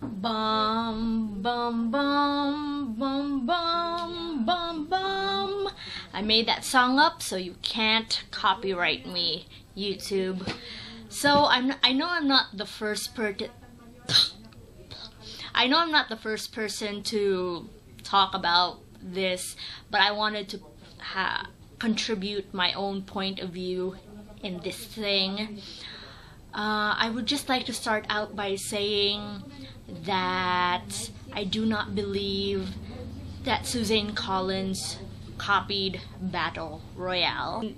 Bum bum bum bum bum bum bum. I made that song up, so you can't copyright me, YouTube. So I know I'm not the first person to talk about this, but I wanted to contribute my own point of view in this thing. I would just like to start out by saying that I do not believe that Suzanne Collins copied Battle Royale.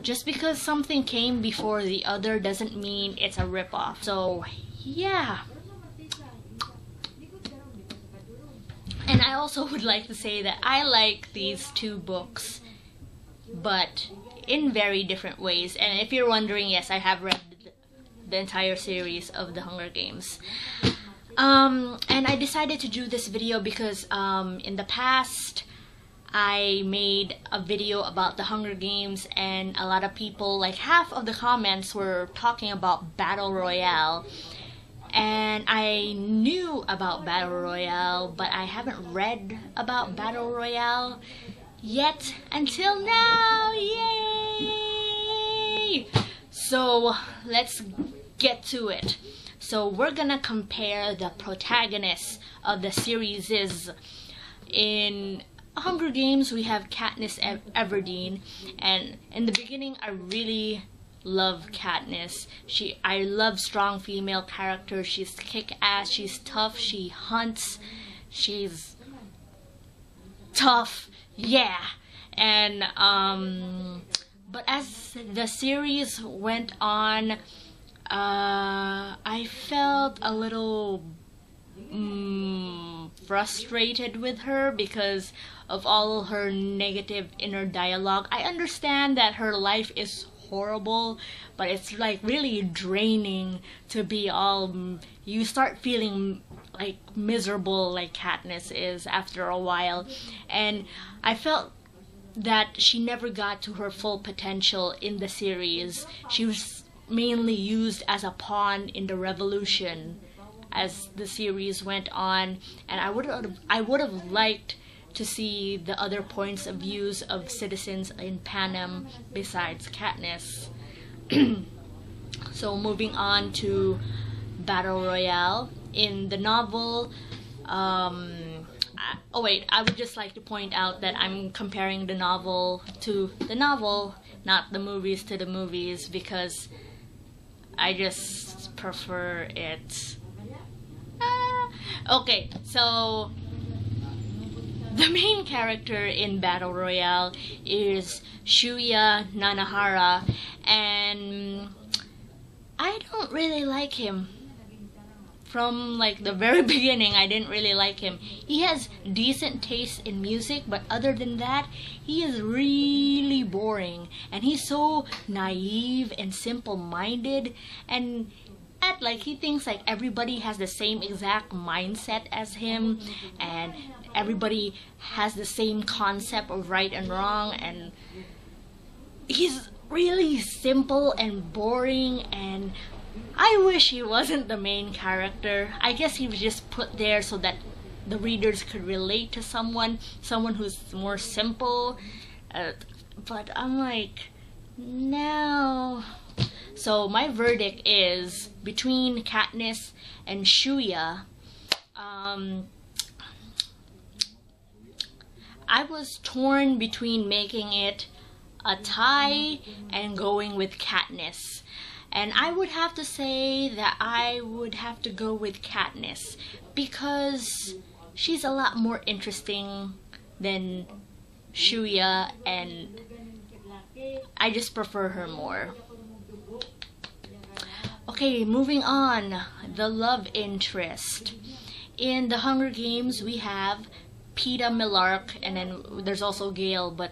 Just because something came before the other doesn't mean it's a ripoff. So, yeah. And I also would like to say that I like these two books, but in very different ways. And if you're wondering, yes, I have read the entire series of The Hunger Games. And I decided to do this video because in the past I made a video about The Hunger Games, and a lot of people, like half of the comments, were talking about Battle Royale. And I knew about Battle Royale, but I haven't read about Battle Royale yet until now. Yay! So let's get to it. So we're gonna compare the protagonists of the series. In Hunger Games, we have Katniss Everdeen, and in the beginning I really love Katniss. I love strong female characters. She's kick-ass, she's tough, she hunts, she's tough, yeah. And but as the series went on, I felt a little frustrated with her because of all her negative inner dialogue. I understand that her life is horrible, but it's like really draining to be all, you start feeling like miserable like Katniss is after a while. And I felt that she never got to her full potential in the series. She was mainly used as a pawn in the revolution as the series went on, and I would have liked to see the other points of views of citizens in Panem besides Katniss. So moving on to Battle Royale. In the novel, I would just like to point out that I'm comparing the novel to the novel, not the movies to the movies, because I just prefer it. Okay, so the main character in Battle Royale is Shuya Nanahara, and I don't really like him. From like the very beginning, I didn't really like him. He has decent taste in music, but other than that, he is really boring. And he's so naive and simple-minded, and like he thinks like everybody has the same exact mindset as him, and everybody has the same concept of right and wrong, and he's really simple and boring, and I wish he wasn't the main character. I guess he was just put there so that the readers could relate to someone who's more simple, but I'm like, no. So my verdict is between Katniss and Shuya. I was torn between making it a tie and going with Katniss. And I would have to say that I would have to go with Katniss because she's a lot more interesting than Shuya, and I just prefer her more. Okay, moving on. The love interest. In The Hunger Games, we have Peeta Mellark, and then there's also Gale, but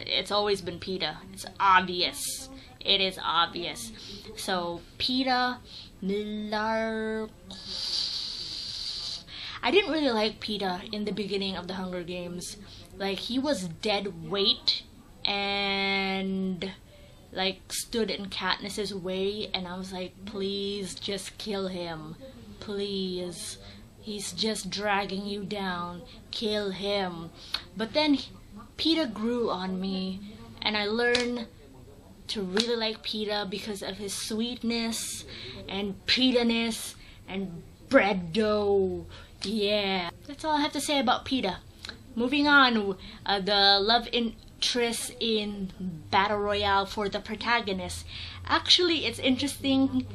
it's always been Peeta. It's obvious. It is obvious. So, Peeta Mellark. I didn't really like Peeta in the beginning of The Hunger Games. Like, he was dead weight and like stood in Katniss's way, and I was like, please just kill him. please, he's just dragging you down, kill him. But then PETA grew on me, and I learned to really like PETA because of his sweetness and PETA-ness and bread dough. Yeah, that's all I have to say about PETA. Moving on, the love interest in Battle Royale for the protagonist. Actually, it's interesting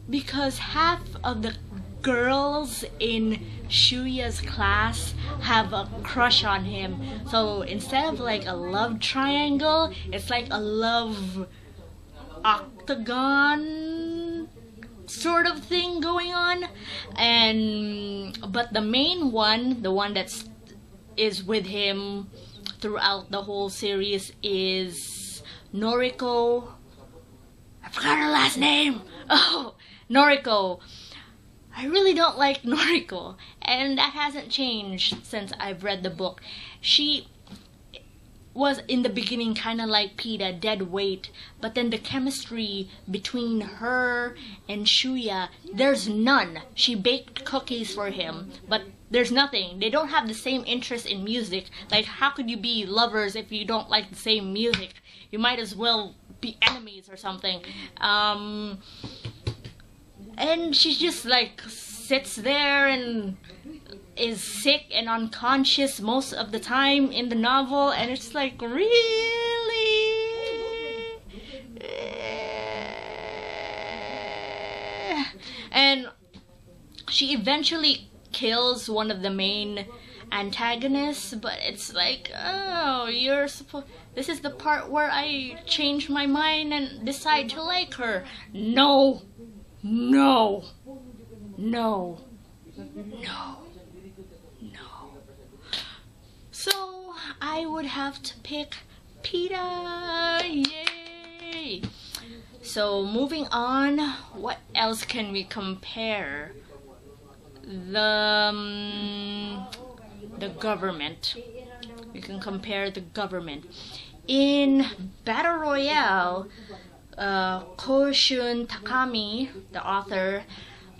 because half of the girls in Shuya's class have a crush on him. So instead of like a love triangle, it's like a love octagon sort of thing going on. But the main one, the one that's is with him throughout the whole series, is Noriko. I forgot her last name. Oh, Noriko. I really don't like Noriko, and that hasn't changed since I've read the book. She was in the beginning kind of like PETA, dead weight, but then the chemistry between her and Shuya, there's none. She baked cookies for him, but there's nothing. They don't have the same interest in music. Like, how could you be lovers if you don't like the same music? You might as well be enemies or something. And she just like sits there and is sick and unconscious most of the time in the novel, and it's like, really? And she eventually kills one of the main antagonists, but it's like, oh, this is the part where I change my mind and decide to like her. No. No. No. No. No. So I would have to pick PETA. Yay! So moving on, what else can we compare? The government. We can compare the government. In Battle Royale, Koshun Takami, the author,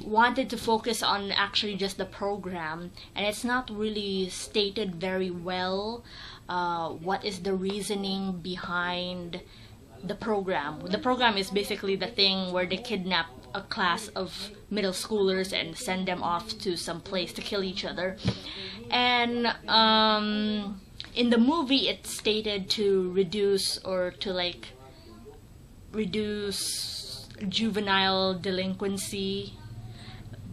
wanted to focus on actually just the program, and it's not really stated very well what is the reasoning behind the program. The program is basically the thing where they kidnap a class of middle schoolers and send them off to some place to kill each other. And in the movie, it's stated to reduce juvenile delinquency,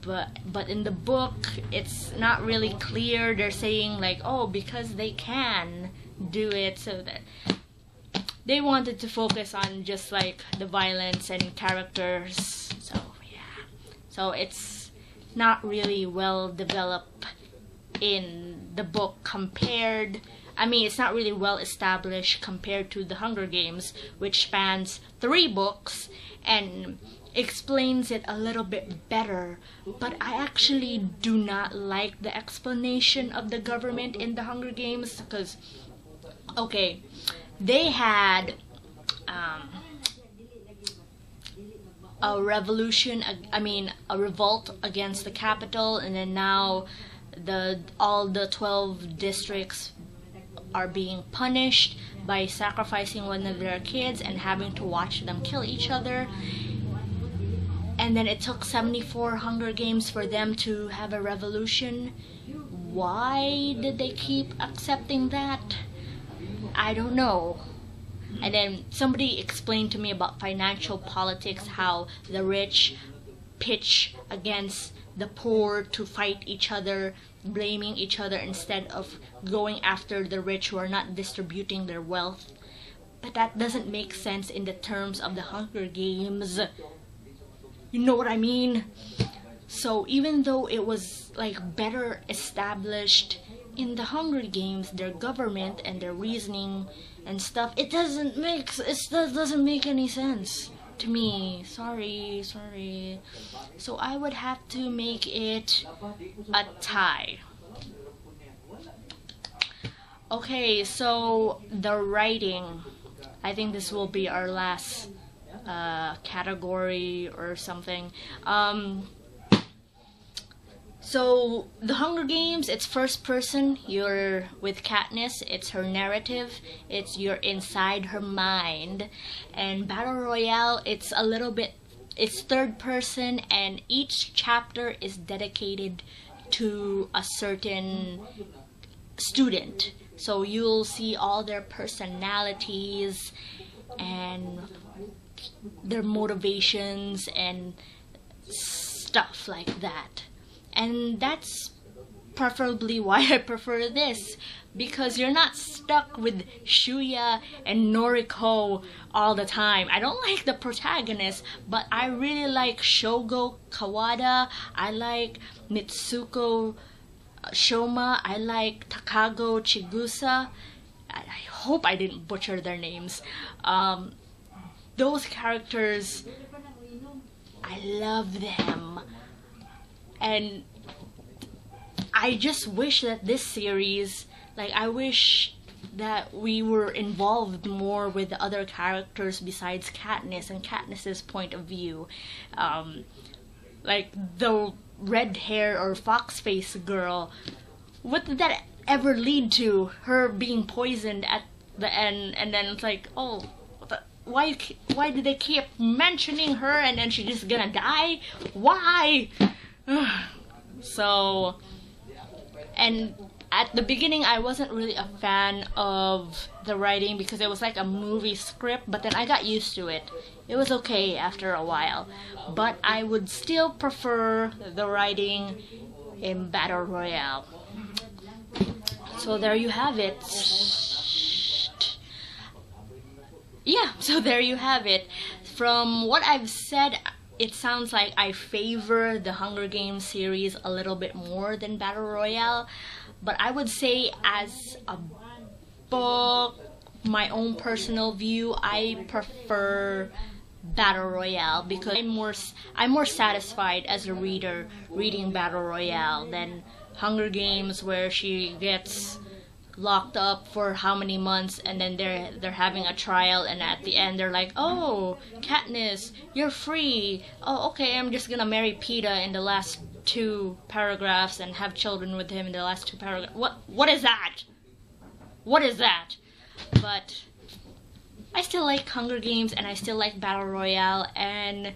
but in the book it's not really clear. They're saying like, oh, because they can do it, so that they wanted to focus on just like the violence and characters. So yeah, so it's not really well developed in the book compared. I mean, it's not really well established compared to The Hunger Games, which spans 3 books and explains it a little bit better. But I actually do not like the explanation of the government in The Hunger Games, because, okay, they had a revolution, a revolt against the capital, and then now all the 12 districts are being punished by sacrificing one of their kids and having to watch them kill each other. And then it took 74 Hunger Games for them to have a revolution. Why did they keep accepting that? I don't know. And then somebody explained to me about financial politics, how the rich pitch against the poor to fight each other, blaming each other instead of going after the rich who are not distributing their wealth. But that doesn't make sense in the terms of the Hunger Games. You know what I mean? So even though it was like better established in the Hunger Games, their government and their reasoning and stuff, it doesn't make any sense to me. Sorry. So I would have to make it a tie. Okay, so the writing. I think this will be our last category or something. So the Hunger Games, it's first person. You're with Katniss. It's her narrative. You're inside her mind. And Battle Royale, it's a little bit. It's third person, and each chapter is dedicated to a certain student. So you'll see all their personalities and their motivations and stuff like that. And that's preferably why I prefer this, because you're not stuck with Shuya and Noriko all the time. I don't like the protagonist, but I really like Shogo Kawada, I like Mitsuko Shoma, I like Takago Chigusa. I hope I didn't butcher their names. Those characters, I love them. And I just wish that this series, like, I wish that we were involved more with the other characters besides Katniss and Katniss's point of view. Like the red hair or fox face girl, what did that ever lead to? Her being poisoned at the end, and then it's like, oh, why do they keep mentioning her and then she's just gonna die? Why? So, and at the beginning I wasn't really a fan of the writing because it was like a movie script, but then I got used to it. It was okay after a while, but I would still prefer the writing in Battle Royale. So there you have it. Yeah, so there you have it. From what I've said, it sounds like I favor the Hunger Games series a little bit more than Battle Royale, but I would say as a book, my own personal view, I prefer Battle Royale because I'm more satisfied as a reader reading Battle Royale than Hunger Games, where she gets locked up for how many months and then they're having a trial, and at the end they're like, oh, Katniss, you're free. Oh, okay, I'm just gonna marry Peeta in the last 2 paragraphs and have children with him in the last 2 paragraphs. What is that? What is that? But I still like Hunger Games and I still like Battle Royale, and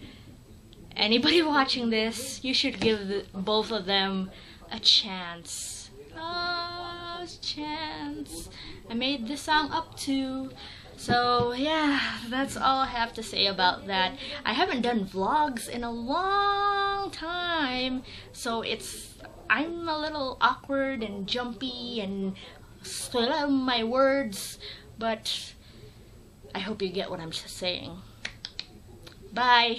anybody watching this, you should give both of them a chance. Chance. I made this song up to. So yeah, that's all I have to say about that. I haven't done vlogs in a long time, so I'm a little awkward and jumpy and slur my words, but I hope you get what I'm saying. Bye.